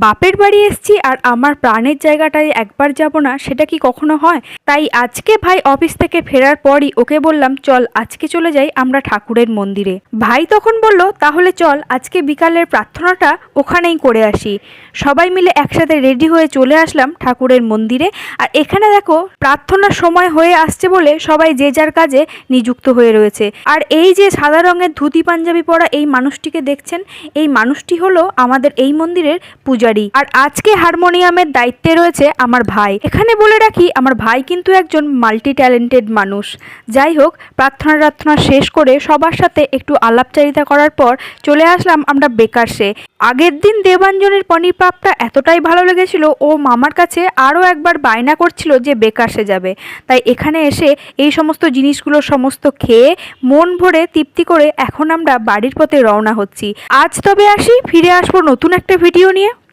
বাপের বাড়ি এসেছি আর আমার প্রাণের জায়গাটায় একবার যাব না, সেটা কি কখনো হয়? তাই আজকে ভাই অফিস থেকে ফেরার পরই ওকে বললাম, চল আজকে চলে যাই আমরা ঠাকুরের মন্দিরে। ভাই তখন বলল, তাহলে চল আজকে বিকালের প্রার্থনাটা ওখানেই করে আসি। সবাই মিলে একসাথে রেডি হয়ে চলে আসলাম ঠাকুরের মন্দিরে। আর এখানে দেখো, প্রার্থনার সময় হয়ে আসছে বলে সবাই যে যার কাজে নিযুক্ত হয়ে রয়েছে। আর এই যে সাদা রঙের ধুতি পাঞ্জাবি পরা এই মানুষটিকে দেখছেন, এই মানুষটি হলো আমাদের এই মন্দিরের পূজারী। আর আজকে হারমোনিয়ামের দায়িত্বে রয়েছে আমার ভাই। এখানে বলে রাখি, আমার ভাই কিন্তু একজন মাল্টি ট্যালেন্টেড মানুষ। যাই হোক, প্রার্থনা শেষ করে সবার সাথে একটু আলাপচারিতা করার পর চলে আসলাম আমরা বেকারসে। আগের দিন দেবাঞ্জনের পনির পাপটা এতটাই ভালো লেগেছিল, ও মামার কাছে আরও একবার বায়না করছিল যে বেকারসে যাবে। তাই এখানে এসে এই সমস্ত জিনিসগুলো সমস্ত খেয়ে মন ভরে তৃপ্তি করে এখন আমরা বাড়ির পথে রওনা হচ্ছি। আজ তবে আসি, ফিরে আসবো নতুন একটা ভিডিও নিয়ে।